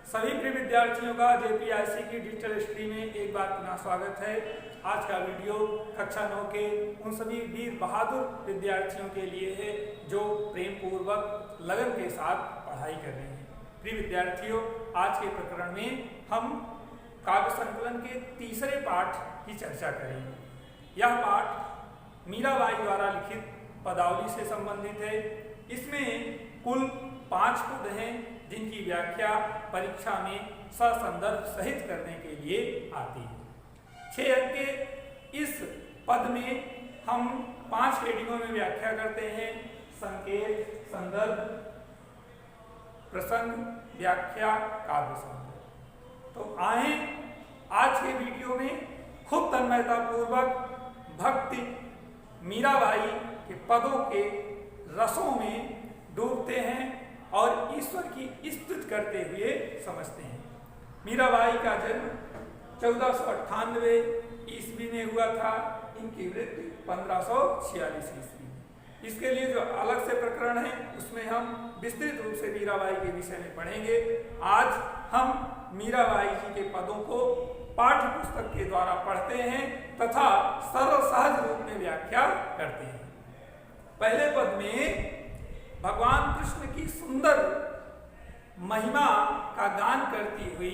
सभी प्रिय विद्यार्थियों का जेपीआईसी की डिजिटल स्ट्रीम में एक बार पुनः स्वागत है। आज का वीडियो कक्षा 9 के उन सभी वीर बहादुर विद्यार्थियों के लिए है जो प्रेम पूर्वक लगन के साथ पढ़ाई कर रहे हैं। प्रिय विद्यार्थियों, आज के प्रकरण में हम काव्य संकलन के तीसरे पाठ की चर्चा करेंगे। यह पाठ मीराबाई द्वारा लिखित पदावली से संबंधित है। इसमें कुल 5 पद हैं जिनकी व्याख्या परीक्षा में ससंदर्भ सहित करने के लिए आती है। 6 अंक के इस पद में हम 5 हेडिंगों में व्याख्या करते हैं: संकेत, संदर्भ, प्रसंग, व्याख्या, काव्य संदर्भ। तो आए आज के वीडियो में खूब तन्मयता पूर्वक भक्ति मीराबाई के पदों के रसों में डूबते हैं और ईश्वर की स्तुति करते हुए समझते हैं। मीराबाई का जन्म 1498 ईस्वी में हुआ था। इनकी मृत्यु 1546 ईस्वी में। इसके लिए जो अलग से प्रकरण है उसमें हम विस्तृत रूप से मीराबाई के विषय में पढ़ेंगे। आज हम मीराबाई जी के पदों को पाठ्य पुस्तक के द्वारा पढ़ते हैं तथा सरल सहज रूप में व्याख्या करते हैं। पहले पद में भगवान कृष्ण की सुंदर महिमा का गान करती हुई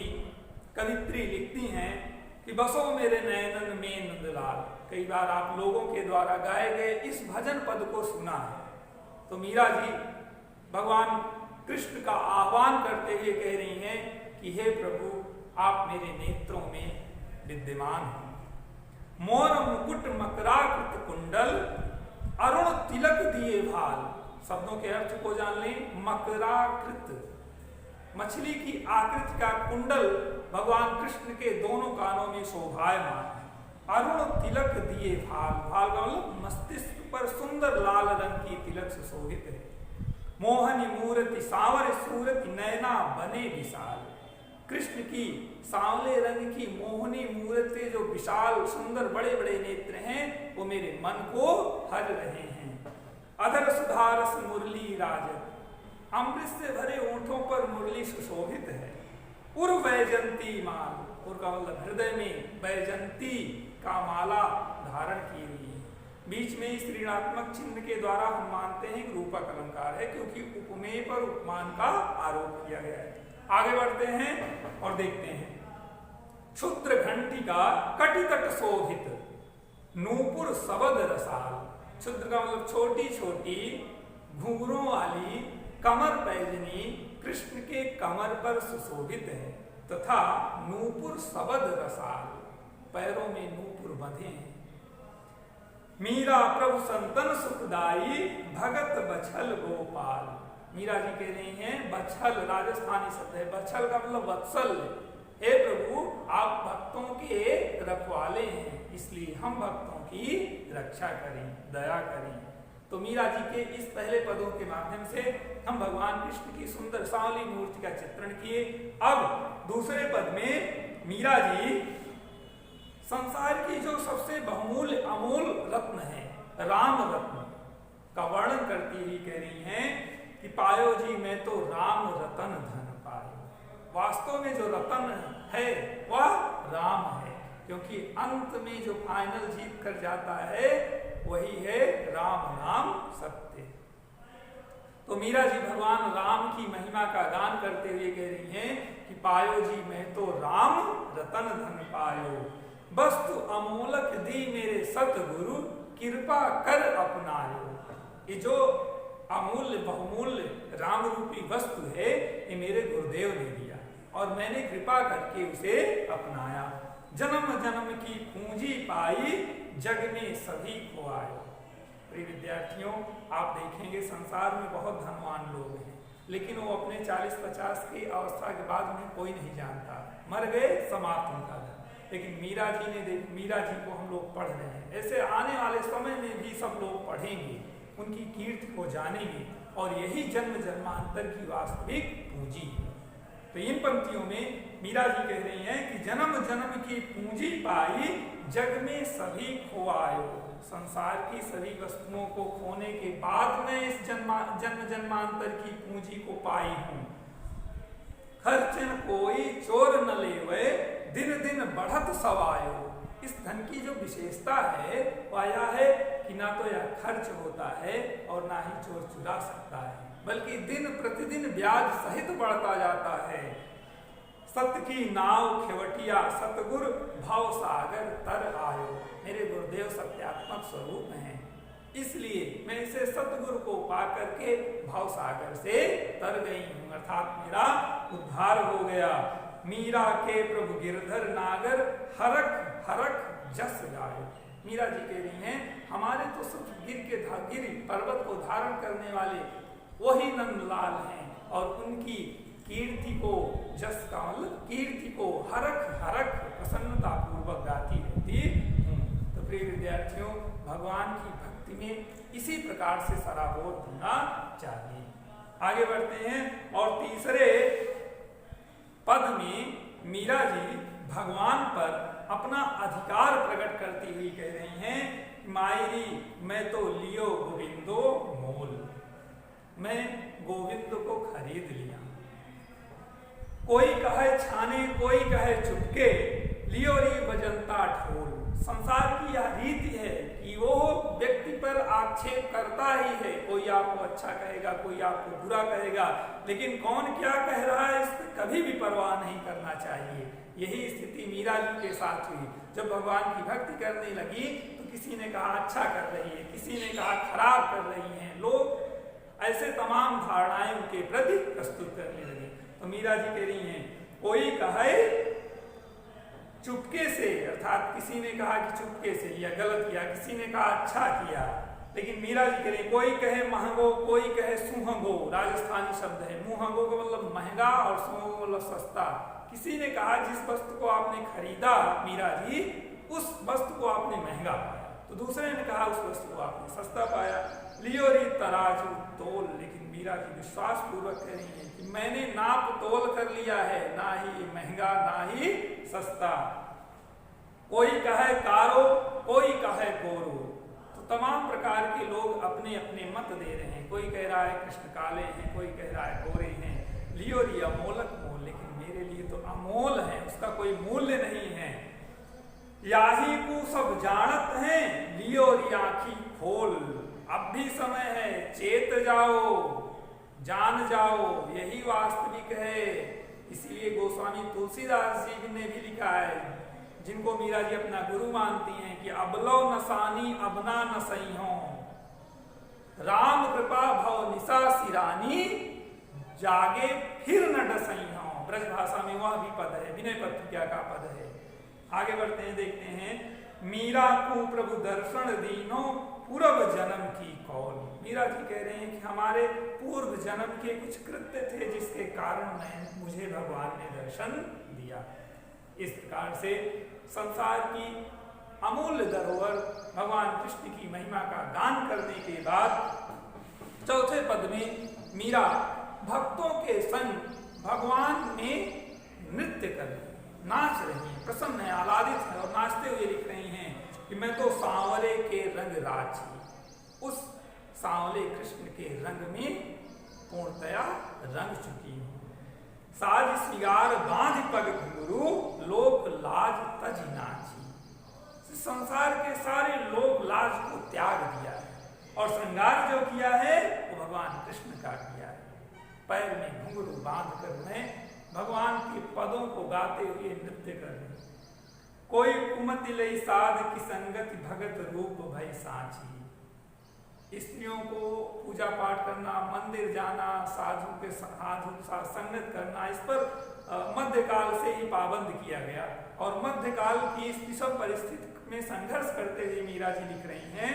कवित्री लिखती हैं कि बसो मेरे नयनन में नंदलाल। कई बार आप लोगों के द्वारा गाए गए इस भजन पद को सुना है। तो मीरा जी भगवान कृष्ण का आह्वान करते हुए कह रही हैं कि हे प्रभु, आप मेरे नेत्रों में विद्यमान हैं। मोर मुकुट मकराकृत कुंडल, अरुण तिलक दिए भाल। शब्दों के अर्थ को जान लें। मकराकृत, मछली की आकृति का कुंडल भगवान कृष्ण के दोनों कानों में शोभायमान है। अरुण तिलक दिए भाल, भाल का मतलब मस्तिष्क पर सुंदर लाल रंग की तिलक से शोभित है। मोहनी मूर्ति सांवर सूरति नयना बने विशाल। कृष्ण की सांवले रंग की मोहनी मूर्ति जो विशाल सुंदर बड़े बड़े नेत्र हैं वो मेरे मन को हर रहे हैं। अधर सुधारस मुरली राजत, अमृत से भरे ओंठों पर मुरली सुशोभित है। उर वैजंती माल, उर का मतलब हृदय में वैजंती का माला धारण की हुई है। बीच में इस ऋणात्मक चिन्ह के द्वारा हम मानते हैं कि रूपक अलंकार है, क्योंकि उपमेय पर उपमान का आरोप किया गया है। आगे बढ़ते हैं और देखते हैं। क्षुद्र घंटिका कटितट शोभित, नूपुर सबद रसाल। क्षुद्र का मतलब छोटी छोटी घुंघरों वाली कमर पैजनी कृष्ण के कमर पर सुशोभित है तथा नूपुर सबद रसाल, पैरों में नूपुर बंधे हैं। मीरा प्रभु संतन सुखदाई, भगत बछल गोपाल। मीरा जी कह रही हैं बछल राजस्थानी शब्द है। बछल का मतलब वत्सल। हे प्रभु, आप भक्तों के रखवाले हैं, इसलिए हम भक्तों की रक्षा करें, दया करें। तो मीरा जी के इस पहले पदों के माध्यम से हम भगवान कृष्ण की सुंदर सांवली मूर्ति का चित्रण किए। अब दूसरे पद में मीरा जी संसार की जो सबसे बहुमूल्य अमूल रत्न है, राम रत्न का वर्णन करती हुई कह रही हैं कि पायो जी मैं तो राम रतन धन पायो। वास्तव में जो रतन है वह राम है, क्योंकि अंत में जो फाइनल जीत कर जाता है वही है राम नाम सत्य। तो मीरा जी भगवान राम की महिमा का गान करते हुए कह रही हैं कि पायो जी मैं तो राम रतन धन पायो, वस्तु अमोलक दी मेरे सतगुरु, कृपा कर अपनायो। ये जो अमूल्य बहुमूल्य राम रूपी वस्तु है ये मेरे गुरुदेव ने दिया और मैंने कृपा करके उसे अपनाया। जन्म जन्म की पूंजी पाई, जग में सभी खोआए। प्रिय विद्यार्थियों, आप देखेंगे संसार में बहुत धनवान लोग हैं, लेकिन वो अपने 40-50 की अवस्था के बाद उन्हें कोई नहीं जानता, मर गए समाप्त उनका धन। लेकिन मीरा जी को हम लोग पढ़ रहे हैं। ऐसे आने वाले समय में भी सब लोग पढ़ेंगे, उनकी कीर्ति को जानेंगे और यही जन्म जन्मांतर की वास्तविक पूंजी है। तो इन पंक्तियों में मीरा जी कह रही हैं कि जन्म जन्म की पूंजी पाई, जग में सभी खोआयो। संसार की सभी वस्तुओं को खोने के बाद मैं इस जन्म जन्मांतर की पूंजी को पाई हूं। खर्चन कोय बढ़त सवायो। इस धन की जो विशेषता है वह यह है कि ना तो यह खर्च होता है और ना ही चोर चुरा सकता है, बल्कि दिन प्रतिदिन ब्याज सहित बढ़ता जाता है। सत्य की नाव खेवटिया सतगुर भाव सागर तर आयो। मेरे गुरुदेव सत्यात्मक स्वरूप हैं, इसलिए मैं इसे सतगुरु को पा करके भाव सागर से तर गई हूँ, अर्थात मेरा उद्धार हो गया। मीरा के प्रभु गिरधर नागर हरख हरख जस गायो। मीरा जी कह रही हैं हमारे तो सब गिर पर्वत को धारण करने वाले वही नंदलाल हैं और उनकी कीर्ति को, जस का मतलब कीर्ति को हरख हरख प्रसन्नता पूर्वक गाती रहती हूँ। तो प्रिय विद्यार्थियों, भगवान की भक्ति में इसी प्रकार से सराबोर होना चाहिए। आगे बढ़ते हैं और तीसरे पद में मीरा जी भगवान पर अपना अधिकार प्रकट करती हुई कह रही हैं, मायरी मैं तो लियो गोविंदो मोल, मैं गोविंद को खरीद लिया। कोई कहे छाने कोई कहे चुपके, लियो री बजंता ढोल। संसार की यह रीति है कि वो व्यक्ति पर आक्षेप करता ही है, कोई आपको अच्छा कहेगा कोई आपको बुरा कहेगा, लेकिन कौन क्या कह रहा है इसकी कभी भी परवाह नहीं करना चाहिए। यही स्थिति मीरा जी के साथ हुई। जब भगवान की भक्ति करने लगी तो किसी ने कहा अच्छा कर रही है, किसी ने कहा खराब कर रही है, लोग ऐसे तमाम धारणाएं उनके प्रति प्रस्तुत करने लगे। तो मीरा जी कह रही हैं कोई कहे चुपके से, अर्थात किसी ने कहा कि चुपके से लिया गलत किया, किसी ने कहा अच्छा किया, लेकिन मीरा जी कह रही कोई कहे महंगो कोई कहे सुहंगो। राजस्थानी शब्द है, मुहंगो का मतलब महंगा और सुहंगो का मतलब सस्ता। किसी ने कहा जिस वस्तु को आपने खरीदा मीरा जी उस वस्तु को आपने महंगा पाया, तो दूसरे ने कहा उस वस्तु को आपने सस्ता पाया। लियो री तराजू तोल। लेकिन मीरा जी विश्वास पूर्वक कह रही है कि मैंने नाप तोल कर लिया है, ना ही महंगा ना ही सस्ता। कोई कहे कारो कोई कहे गोरो। तो तमाम प्रकार के लोग अपने अपने मत दे रहे हैं, कोई कह रहा है कृष्ण काले हैं, कोई कह रहा है गोरे हैं। लियो री अमोलक मोल, लेकिन मेरे लिए तो अमोल है, उसका कोई मूल्य नहीं है। याही को सब जानत हैं, लियो री आँखी खोल। अब भी समय है, चेत जाओ जान जाओ, यही वास्तविक है। इसीलिए गोस्वामी तुलसीदास जी ने भी लिखा है, जिनको मीरा जी अपना गुरु मानती हैं, कि अबलो नसानी अबना न सही हो, राम कृपा भव निशा सिरानी, जागे फिर न डसई हो। ब्रज भाषा में वह भी पद है, विनय पत्रिका का पद है। आगे बढ़ते हैं, देखते हैं। मीरा को प्रभु दर्शन दीनो पूर्व जन्म की कौल। मीरा जी कह रहे हैं कि हमारे पूर्व जन्म के कुछ कृत्य थे जिसके कारण मुझे भगवान ने दर्शन दिया। इस प्रकार से संसार की अमूल्य धरोहर भगवान कृष्ण की महिमा का गान करने के बाद चौथे पद में मीरा भक्तों के संग भगवान में नृत्य कर रही, नाच रही, प्रसन्न है, आह्लादित है और नाचते हुए लिख रही हैं कि मैं तो सांवरे के रंग राजी, उस सांवले कृष्ण के रंग में पूर्णतया रंग चुकी हूँ। साज सिगार बांध पग घुंघरू, लोक लाज तज नाची। संसार के सारे लोक लाज को त्याग दिया है और श्रृंगार जो किया है वो भगवान कृष्ण का किया है। पैर में घुंघरू बांध कर मैं भगवान के पदों को गाते हुए नृत्य कर रहे। कोई कुमति लई साध की संगति भगत रूप भई साची। स्त्रियों को पूजा पाठ करना, मंदिर जाना, साधु के साथ संगत करना, इस पर मध्यकाल से ही पाबंद किया गया। और मध्यकाल की इस विषम परिस्थिति में संघर्ष करते हुए मीरा जी लिख रही हैं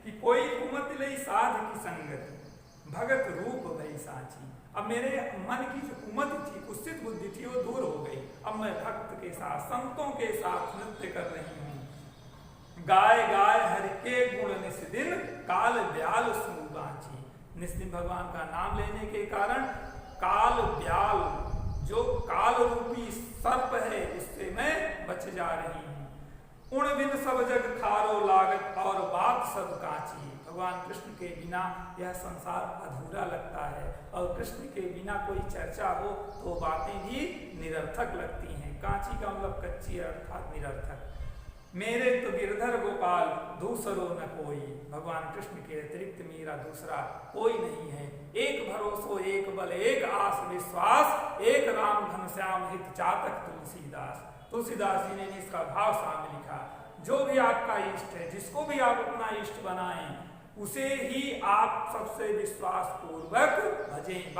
कि कोई कुमति लई साध की संगति भगत रूप भई साची। अब मेरे मन की जो कुमति थी, कुत्सित बुद्धि थी, वो दूर हो गई। अब मैं भक्त के साथ, संतों के साथ नृत्य कर रही हूँ। गाय गाय हरि के गुण निस्दिन, काल ब्याल सुबाची। निस्दिन भगवान का नाम लेने के कारण काल ब्याल, जो काल रूपी सर्प है, उससे मैं बच जा रही हूँ। उण बिन सब जग खारो लागत और बात सब काची। भगवान कृष्ण के बिना यह संसार अधूरा लगता है और कृष्ण के बिना कोई चर्चा हो तो बातें भी निरर्थक लगती हैं। कांची का मतलब कच्ची अर्थात निरर्थक। मेरे तो गिरधर गोपाल दूसरो न कोई, भगवान कृष्ण के अतिरिक्त मेरा दूसरा कोई नहीं है। एक भरोसो एक बल एक आस विश्वास, एक राम घनश्याम हित चातक तुलसीदास। तुलसीदास जी ने इसका भाव सामने लिखा, जो भी आपका इष्ट है, जिसको भी आप अपना इष्ट बनाएं, उसे ही आप सबसे विश्वास पूर्वक भजें।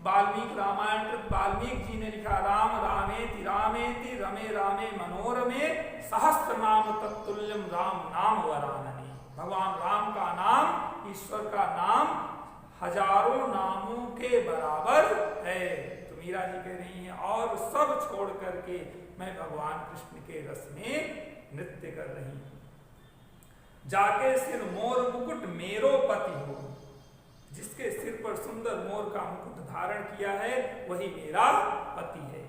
वाल्मीकि रामायण वाल्मीकि जी ने लिखा, राम रामेति रामेति रमे रामे मनोरमे, सहस्त्र नाम तत्तुल्यम राम नाम वरानने। भगवान राम का नाम, ईश्वर का नाम हजारों नामों के बराबर है। तो मीरा जी कह रही हैं, और सब छोड़ करके मैं भगवान कृष्ण के रस में नृत्य कर रही हूं। जाके सिर मोर मुकुट मेरो पति हो, जिसके सिर पर सुंदर मोर का मुकुट धारण किया है वही मेरा पति है।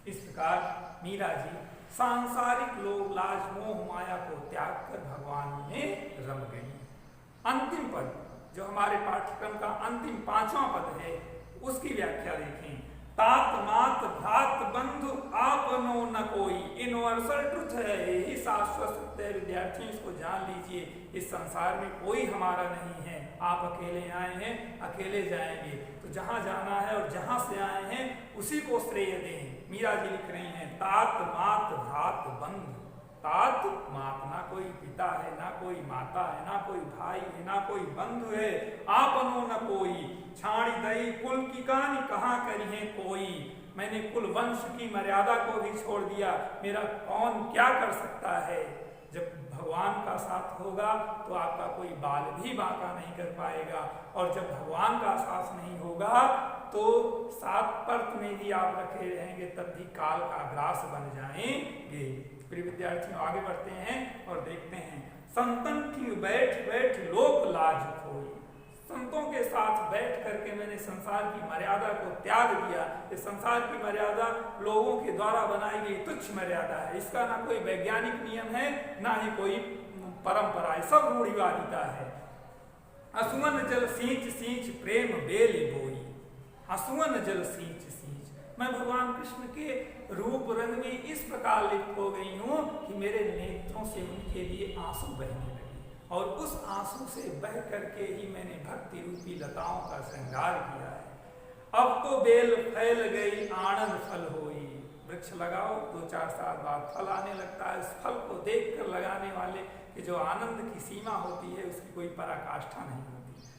इस प्रकार मीरा जी सांसारिक लोभ लाज मोह माया को त्याग कर भगवान में रम गई। अंतिम पद जो हमारे पाठ्यक्रम का अंतिम 5वां पद है, उसकी व्याख्या देखें। तात मात भ्रात बंधु आपनो न कोई, यूनिवर्सल ट्रुथ है, यही शाश्वत सत्य है। विद्यार्थियों इसको जान लीजिए, इस संसार में कोई हमारा नहीं है। आप अकेले आए हैं, अकेले जाएंगे। तो जहां जाना है और जहां से आए हैं उसी को श्रेय दें। मीरा जी लिख रही हैं, तात मात भ्रात बंधु। तात मात, ना कोई पिता है, ना कोई माता है, ना कोई भाई है, ना कोई बंधु है। आपनो न कोई, छाड़ी दई कुल की कहानी कहाँ करी है कोई। मैंने कुल वंश की मर्यादा को भी छोड़ दिया, मेरा कौन क्या कर सकता है। जब भगवान का साथ होगा तो आपका कोई बाल भी बांका नहीं कर पाएगा, और जब भगवान का साथ नहीं होगा तो सात परत में भी आप रखे रहेंगे, तब भी काल का ग्रास बन जाएंगे। प्रिय विद्यार्थियों, आगे बढ़ते हैं और देखते हैं। संतन की बैठ बैठ लोक लाज खोई। संतों के साथ बैठ करके मैंने संसार की मर्यादा को त्याग दिया। इस संसार की मर्यादा लोगों के द्वारा बनाई गई तुच्छ मर्यादा है। इसका ना कोई वैज्ञानिक नियम है, ना ही कोई परंपरा है, सब रूढ़िवादिता है। असुमन जल सींच सींच प्रेम बेल बोई। असुमन जल सींच सींच, मैं भगवान कृष्ण के रूप रंग में इस प्रकार लिप्त हो गई हूँ कि मेरे नेत्रों से उनके लिए आंसू बहने लगे, और उस आंसू से बह करके ही मैंने भक्ति रूपी लताओं का श्रृंगार किया है। अब तो बेल फैल गई आनंद फल होई। वृक्ष लगाओ, 2-4 साल बाद फल आने लगता है। उस फल को देखकर लगाने वाले की जो आनंद की सीमा होती है उसकी कोई पराकाष्ठा नहीं होती।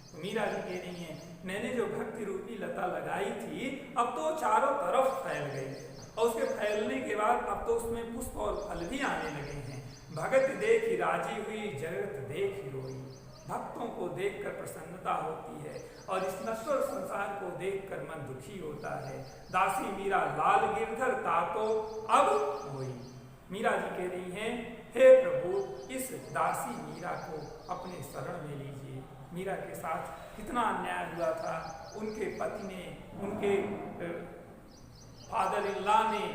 तो मीरा जी कह रही हैं, मैंने जो भक्ति रूपी लता लगाई थी अब तो चारों तरफ फैल गई, और उसके फैलने के बाद अब तो उसमें पुष्प और फल भी आने लगे हैं। भगत देखी राजी हुई, जगत देखी रोई। भक्तों को देखकर प्रसन्नता होती है, और इस नश्वर संसार को देखकर मन दुखी होता है। दासी मीरा लाल गिरधर तातो अब होई। मीरा जी कह रही हैं, हे प्रभु, इस दासी मीरा को अपने शरण में लीजिए। मीरा के साथ कितना अन्याय हुआ था। उनके पति ने, उनके फादर इन लॉ ने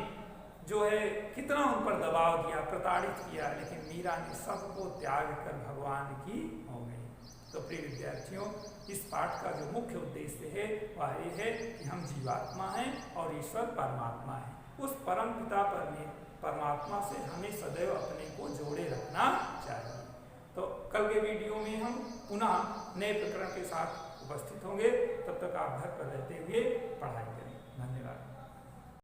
जो है कितना उन पर दबाव दिया, प्रताड़ित किया, लेकिन मीरा ने सबको त्याग कर भगवान की हो गई। तो प्रिय विद्यार्थियों, इस पाठ का जो मुख्य उद्देश्य है वह ये है कि हम जीवात्मा हैं और ईश्वर परमात्मा है। उस परम पिता परमात्मा से हमें सदैव अपने को जोड़े रखना चाहिए। तो कल के वीडियो में हम पुनः नए प्रकरण के साथ उपस्थित होंगे। तब तक आप घर पर रहते हुए पढ़ाई करें। धन्यवाद।